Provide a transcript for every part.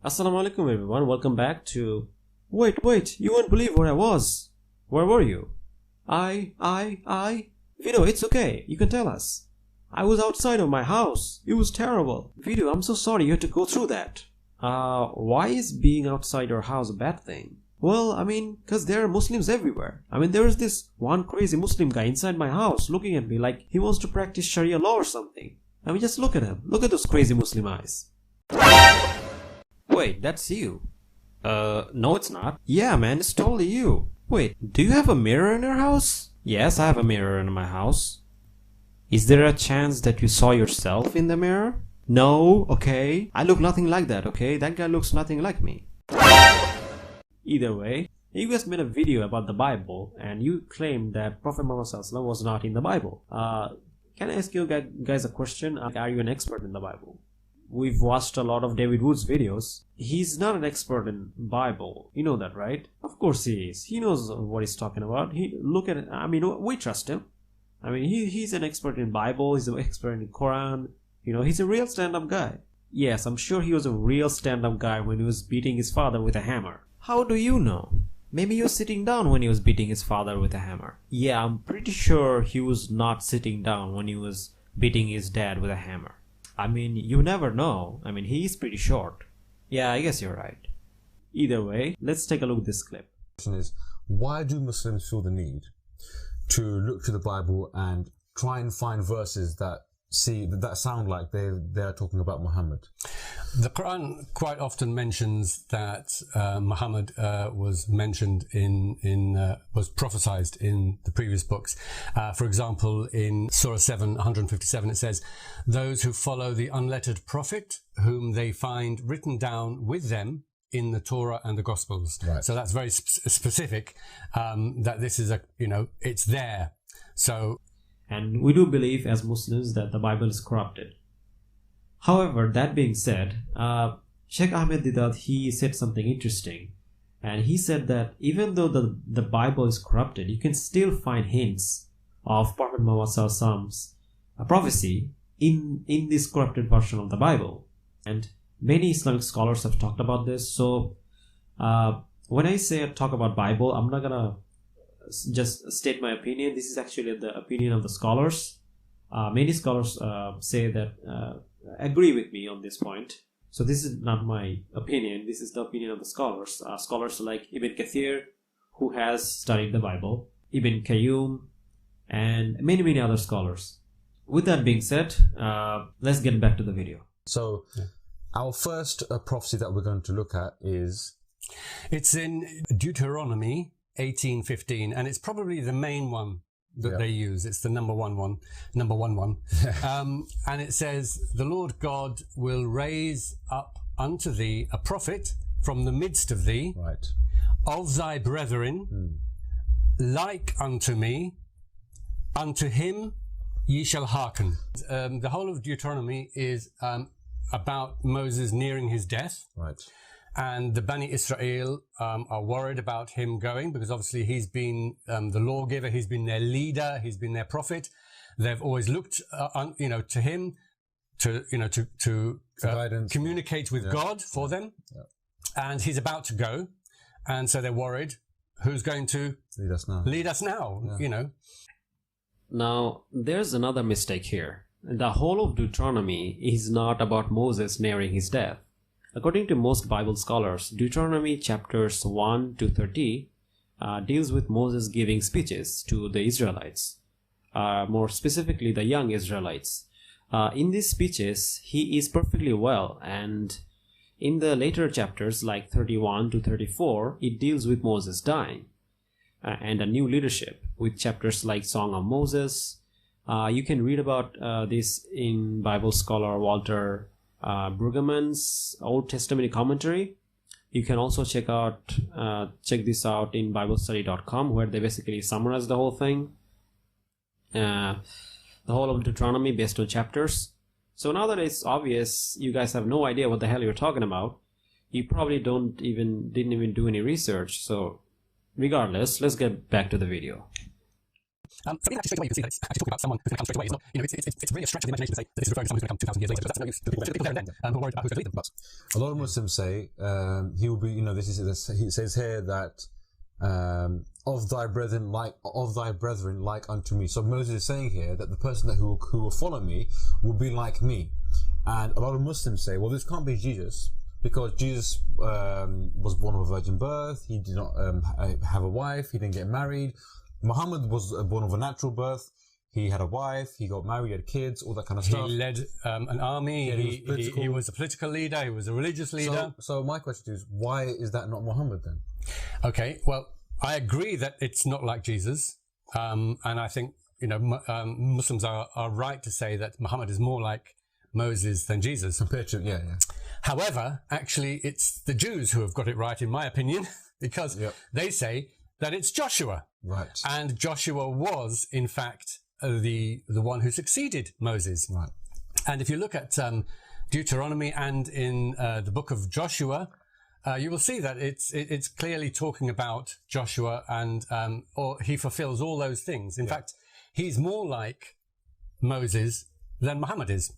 Assalamu alaikum everyone, welcome back to... Wait, you won't believe where I was. Where were you? Video, it's okay, you can tell us. I was outside of my house. It was terrible. Video, I'm so sorry you had to go through that. Why is being outside your house a bad thing? Well, because there are Muslims everywhere. There is this one crazy Muslim guy inside my house looking at me like he wants to practice Sharia law or something. Just look at him. Look at those crazy Muslim eyes. Wait, that's you. No it's not. Yeah man, it's totally you. Wait, do you have a mirror in your house? Yes, I have a mirror in my house. Is there a chance that you saw yourself in the mirror? No, okay. I look nothing like that, okay? That guy looks nothing like me. Either way, you guys made a video about the Bible and you claimed that Prophet Muhammad was not in the Bible. Can I ask you guys a question? Are you an expert in the Bible? We've watched a lot of David Wood's videos. He's not an expert in Bible. You know that, right? Of course he is. He knows what he's talking about. Look at it. We trust him. He's an expert in Bible. He's an expert in Quran. He's a real stand-up guy. Yes, I'm sure he was a real stand-up guy when he was beating his father with a hammer. How do you know? Maybe he was sitting down when he was beating his father with a hammer. Yeah, I'm pretty sure he was not sitting down when he was beating his dad with a hammer. You never know. He is pretty short. Yeah, I guess you're right. Either way, let's take a look at this clip. The question is, why do Muslims feel the need to look to the Bible and try and find verses that sound like they're talking about Muhammad? The Quran quite often mentions that Muhammad was mentioned was prophesied in the previous books. For example, in Surah 7, 157, it says, "Those who follow the unlettered prophet, whom they find written down with them in the Torah and the Gospels." Right. So that's very specific, that this is it's there. And we do believe as Muslims that the Bible is corrupted. However, that being said, Sheikh Ahmed Didat, he said something interesting. And he said that even though the Bible is corrupted, you can still find hints of Prophet Muhammad's prophecy in this corrupted version of the Bible. And many Islamic scholars have talked about this. So when I say talk about Bible, I'm not gonna just state my opinion. This is actually the opinion of the scholars. Many scholars say that agree with me on this point. So this is not my opinion. This is the opinion of the scholars. Scholars like Ibn Kathir, who has studied the Bible, Ibn Qayyum, and many other scholars. With that being said, let's get back to the video. So our first prophecy that we're going to look at is... It's in Deuteronomy 18:15, and it's probably the main one that they use. It's the number one. And it says, "The Lord God will raise up unto thee a prophet from the midst of thee, right, of thy brethren, like unto me. Unto him ye shall hearken." The whole of Deuteronomy is about Moses nearing his death. Right. And the Bani Israel are worried about him going, because obviously he's been the lawgiver, he's been their leader, he's been their prophet. They've always looked, to him to communicate with God for them. Yeah. And he's about to go, and so they're worried. Who's going to lead us now? Yeah. Now, there's another mistake here. The whole of Deuteronomy is not about Moses nearing his death. According to most Bible scholars, Deuteronomy chapters 1 to 30 deals with Moses giving speeches to the Israelites, more specifically the young Israelites. In these speeches, he is perfectly well, and in the later chapters like 31 to 34, it deals with Moses dying and a new leadership, with chapters like Song of Moses. You can read about this in Bible scholar Walter Brueggemann's Old Testament commentary. You can also check this out in BibleStudy.com, where they basically summarize the whole thing, the whole of Deuteronomy based on chapters. So now that it's obvious you guys have no idea what the hell you're talking about, you probably didn't even do any research. So regardless, let's get back to the video. So in that straight away, you can see that it's actually talking about someone who's going to come straight away. It's not, it's really a stretch of the imagination to say that this is referring to someone who's going to come 2,000 years later, because that's no use to the people there and then who are worried about who's going to lead them. But a lot of Muslims say he will be. He says here that of thy brethren like unto me. So Moses is saying here that the person who will follow me will be like me. And a lot of Muslims say, well, this can't be Jesus, because Jesus was born of a virgin birth. He did not have a wife. He didn't get married. Muhammad was born of a natural birth. He had a wife. He got married. He had kids. All that kind of stuff. He led an army. Yeah, he was a political leader. He was a religious leader. So my question is, why is that not Muhammad then? Okay, well, I agree that it's not like Jesus, and I think Muslims are right to say that Muhammad is more like Moses than Jesus. Compared to, yeah. However, actually, it's the Jews who have got it right, in my opinion, because they say that it's Joshua. Right. And Joshua was, in fact, the one who succeeded Moses. Right. And if you look at Deuteronomy and in the book of Joshua, you will see that it's clearly talking about Joshua, and or he fulfills all those things. In fact, he's more like Moses than Muhammad is.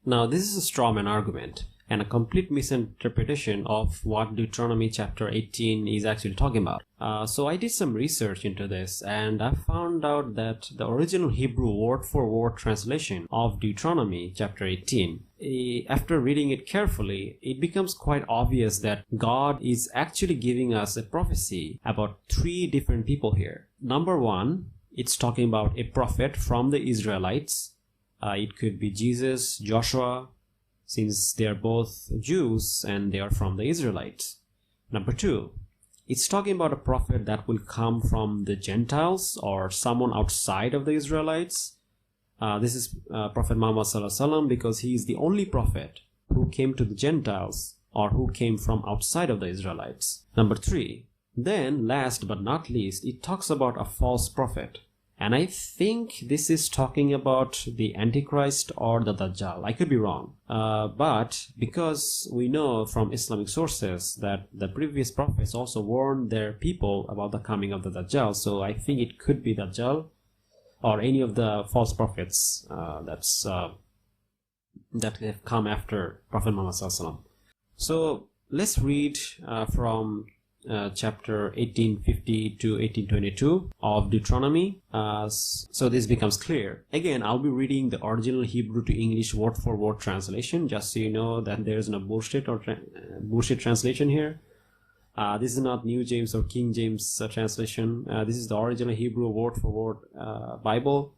Now, this is a straw man argument and a complete misinterpretation of what Deuteronomy chapter 18 is actually talking about. So I did some research into this, and I found out that the original Hebrew word-for-word translation of Deuteronomy chapter 18, after reading it carefully, it becomes quite obvious that God is actually giving us a prophecy about three different people here. Number one, it's talking about a prophet from the Israelites. It could be Jesus, Joshua, since they are both Jews and they are from the Israelites. Number two, it's talking about a prophet that will come from the Gentiles or someone outside of the Israelites. This is Prophet Muhammad Sallallahu Alaihi Wasallam, because he is the only prophet who came to the Gentiles or who came from outside of the Israelites. Number three, then last but not least, it talks about a false prophet. And I think this is talking about the Antichrist or the Dajjal. I could be wrong. But because we know from Islamic sources that the previous prophets also warned their people about the coming of the Dajjal, so I think it could be Dajjal or any of the false prophets that have come after Prophet Muhammad Sallallahu Alaihi Wasallam. So let's read from chapter 1850 to 1822 of Deuteronomy, so this becomes clear. Again, I'll be reading the original Hebrew to English word-for-word translation, just so you know that there's no bullshit or bullshit translation here. This is not New James or King James translation. This is the original Hebrew word-for-word Bible.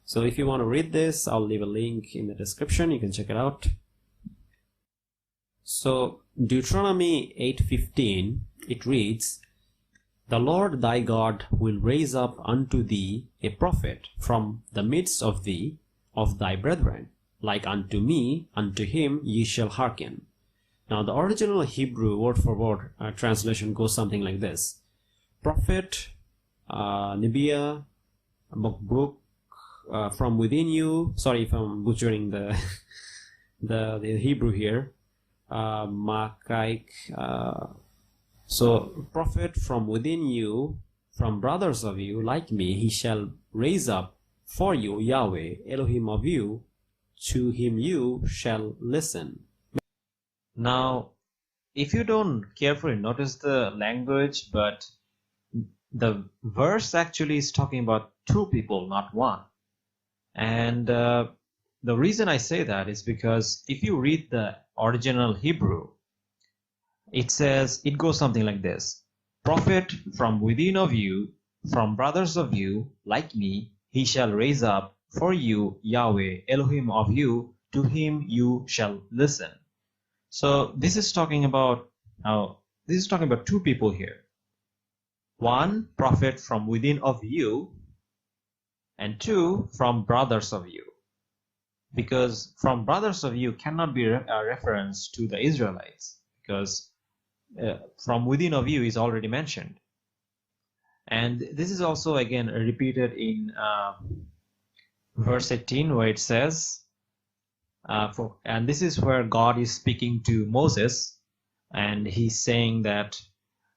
So if you want to read this, I'll leave a link in the description. You can check it out. So Deuteronomy 8:15, it reads, "The Lord thy God will raise up unto thee a prophet from the midst of thee, of thy brethren, like unto me, unto him ye shall hearken." Now the original Hebrew word-for-word translation goes something like this: prophet, Nebiah, book, from within you. Sorry if I'm butchering the the Hebrew here. Makaik, so prophet from within you, from brothers of you like me, he shall raise up for you Yahweh, Elohim of you, to him you shall listen. Now, if you don't carefully notice the language, but the verse actually is talking about two people, not one. And the reason I say that is because if you read the original Hebrew, it says, it goes something like this: prophet from within of you, from brothers of you like me, he shall raise up for you Yahweh, Elohim of you, to him you shall listen. So this is talking about two people here. One, prophet from within of you, and two, from brothers of you. Because from brothers of you cannot be a reference to the Israelites, because from within of you is already mentioned. And this is also again repeated in verse 18, where it says, and this is where God is speaking to Moses, and he's saying that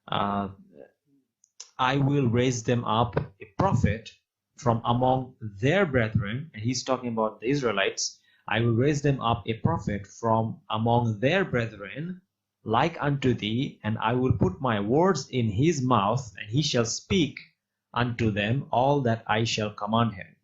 I will raise them up a prophet from among their brethren, and he's talking about the Israelites, I will raise them up a prophet from among their brethren, like unto thee, and I will put my words in his mouth, and he shall speak unto them all that I shall command him.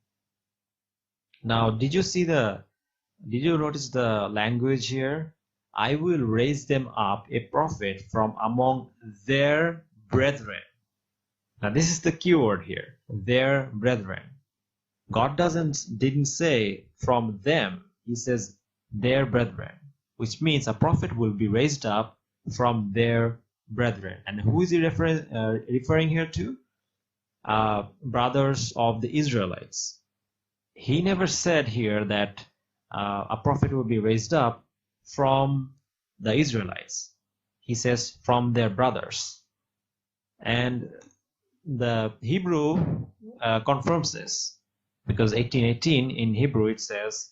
Now, did you notice the language here? I will raise them up a prophet from among their brethren. Now, this is the keyword here, their brethren. God didn't say from them, he says their brethren, which means a prophet will be raised up from their brethren. And who is he referring here to? Brothers of the Israelites. He never said here that a prophet will be raised up from the Israelites. He says from their brothers. And the Hebrew confirms this, because 18:18 in Hebrew it says,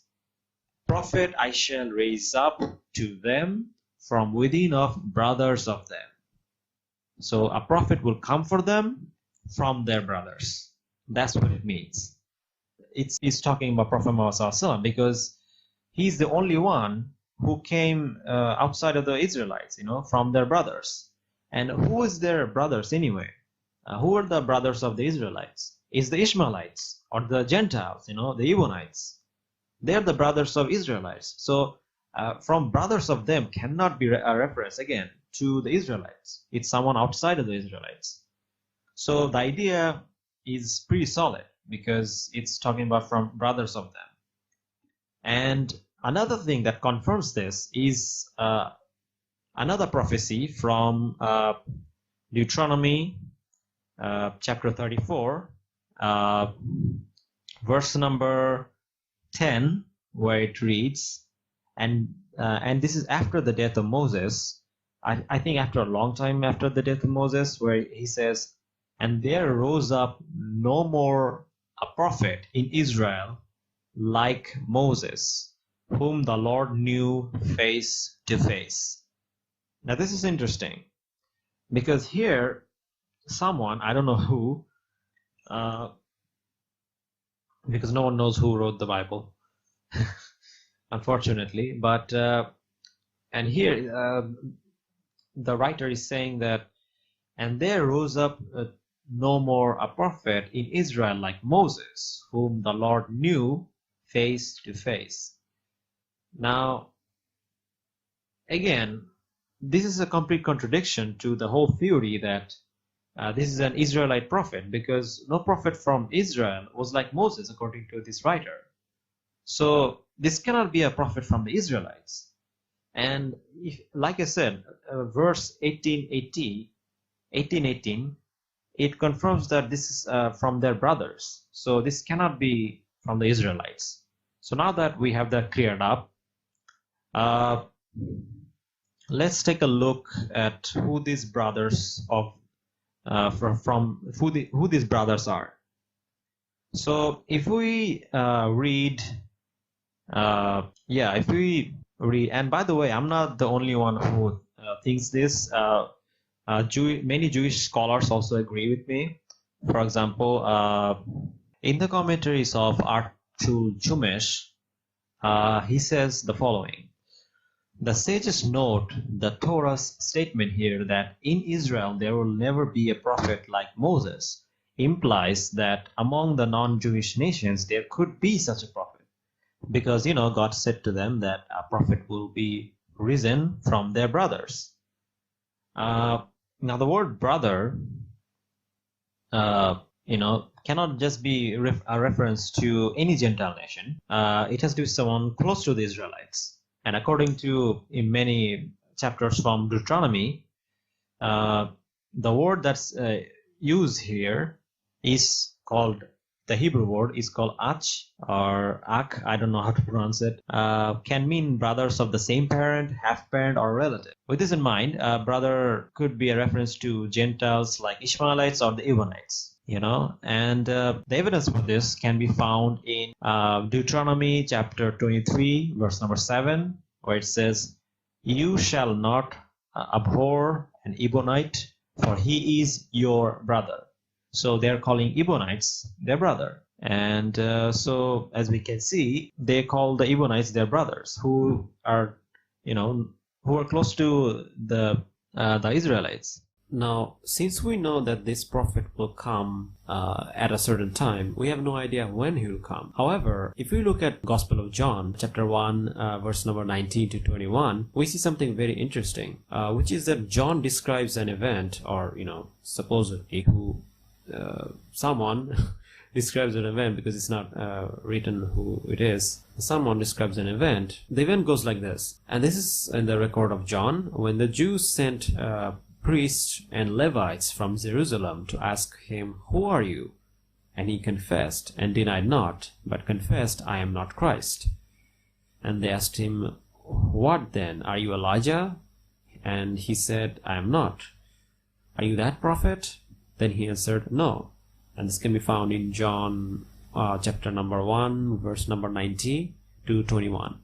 prophet I shall raise up to them from within of brothers of them. So a prophet will come for them from their brothers. That's what it means. It's talking about Prophet Muhammad because he's the only one who came outside of the Israelites, from their brothers. And who is their brothers anyway? Who are the brothers of the Israelites? Is the Ishmaelites or the Gentiles, the Ebionites. They're the brothers of Israelites. So from brothers of them cannot be a reference again to the Israelites. It's someone outside of the Israelites. So the idea is pretty solid because it's talking about from brothers of them. And another thing that confirms this is another prophecy from Deuteronomy chapter 34, verse number 10, where it reads, and this is after the death of Moses. I think after a long time after the death of Moses, where he says, and there rose up no more a prophet in Israel like Moses, whom the Lord knew face to face. Now this is interesting, because here someone, I don't know who, because no one knows who wrote the Bible, unfortunately, but and here the writer is saying that, and there rose up no more a prophet in Israel like Moses, whom the Lord knew face to face. Now, again, this is a complete contradiction to the whole theory that this is an Israelite prophet, because no prophet from Israel was like Moses, according to this writer. So this cannot be a prophet from the Israelites. And like I said, verse 18:18, it confirms that this is from their brothers. So this cannot be from the Israelites. So now that we have that cleared up, let's take a look at who these brothers of who these brothers are. So if we read, and by the way, I'm not the only one who thinks this. Many Jewish scholars also agree with me. For example, in the commentaries of Artul Chumesh, he says the following. The sages note the Torah's statement here that in Israel there will never be a prophet like Moses implies that among the non-Jewish nations there could be such a prophet. Because, God said to them that a prophet will be risen from their brothers. Now the word brother, cannot just be a reference to any Gentile nation. It has to be someone close to the Israelites. And according to in many chapters from Deuteronomy, the word that's used here is called, the Hebrew word is called ach or ak, I don't know how to pronounce it, can mean brothers of the same parent, half-parent, or relative. With this in mind, brother could be a reference to Gentiles like Ishmaelites or the Ebionites. And the evidence for this can be found in Deuteronomy chapter 23, verse number 7, where it says, you shall not abhor an Ebionite, for he is your brother. So they are calling Ebionites their brother. And so as we can see, they call the Ebionites their brothers, who are, who are close to the Israelites. Now, since we know that this prophet will come at a certain time, we have no idea when he will come. However, if we look at Gospel of John, chapter 1, verse number 19 to 21, we see something very interesting, which is that John describes an event, or, supposedly someone describes an event, because it's not written who it is. Someone describes an event. The event goes like this, and this is in the record of John, when the Jews sent priests and Levites from Jerusalem to ask him, "Who are you?" And he confessed and denied not, but confessed, "I am not Christ." And they asked him, "What then? Are you Elijah?" And he said, "I am not." "Are you that prophet?" Then he answered, "No." And this can be found in John chapter number 1, verse number 90 to 21.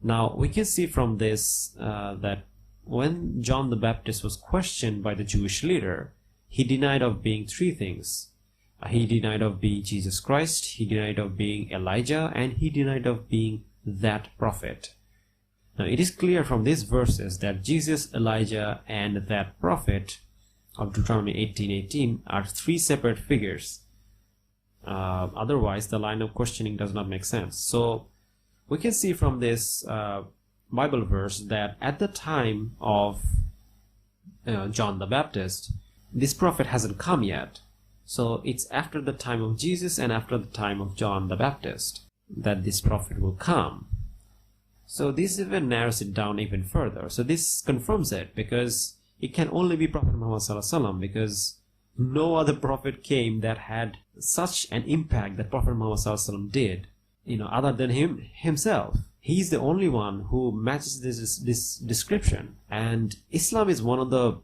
Now, we can see from this that when John the Baptist was questioned by the Jewish leader, he denied of being three things. He denied of being Jesus Christ, he denied of being Elijah, and he denied of being that prophet. Now, it is clear from these verses that Jesus, Elijah, and that prophet of Deuteronomy 18:18 are three separate figures. Otherwise, the line of questioning does not make sense. So, we can see from this Bible verse that at the time of John the Baptist, this prophet hasn't come yet. So it's after the time of Jesus and after the time of John the Baptist that this prophet will come. So this even narrows it down even further. So this confirms it, because it can only be Prophet Muhammad Sallallahu Alaihi Wasallam, because no other prophet came that had such an impact that Prophet Muhammad Sallallahu Alaihi Wasallam did, other than himself. He's the only one who matches this description. And Islam is one of the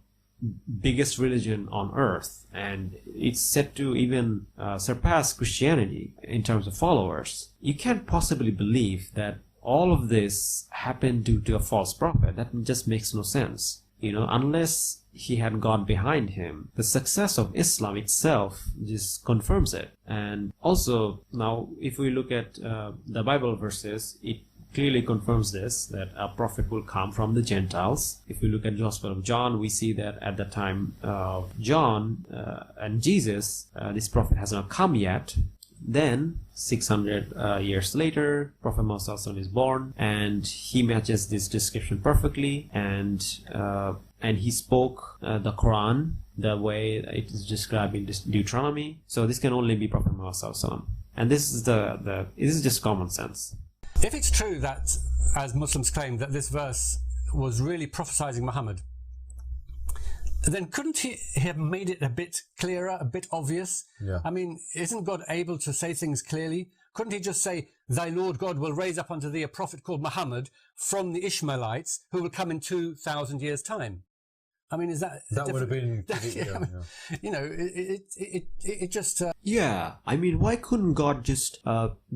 biggest religion on earth, and it's said to even surpass Christianity in terms of followers. You can't possibly believe that all of this happened due to a false prophet. That just makes no sense. Unless he had God behind him. The success of Islam itself just confirms it. And also, now, if we look at the Bible verses, it clearly confirms this, that a prophet will come from the Gentiles. If we look at the Gospel of John, we see that at the time of John and Jesus, this prophet has not come yet. Then, 600 years later, Prophet Muhammad is born, and he matches this description perfectly, and he spoke the Quran the way it is described in Deuteronomy. So this can only be Prophet Muhammad, and this is this is just common sense. If it's true that, as Muslims claim, that this verse was really prophesying Muhammad, then couldn't he have made it a bit clearer, a bit obvious? Yeah. I mean, isn't God able to say things clearly? Couldn't he just say, "Thy Lord God will raise up unto thee a prophet called Muhammad from the Ishmaelites, who will come in 2,000 years' time"? I mean, is that would have been it just Yeah, I mean, why couldn't God just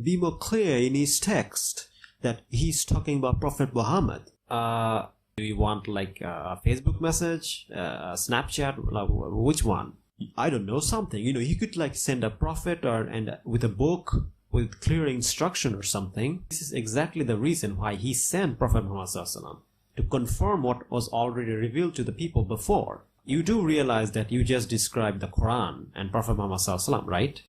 be more clear in his text that he's talking about Prophet Muhammad? Do you want like a Facebook message, Snapchat, like, which one? I don't know, something. He could like send a prophet and with a book with clear instruction or something. This is exactly the reason why he sent Prophet Muhammad Sallallahu Alaihi Wasallam, to confirm what was already revealed to the people before. You do realize that you just described the Quran and Prophet Muhammad Sallallahu Alaihi Wasallam, right?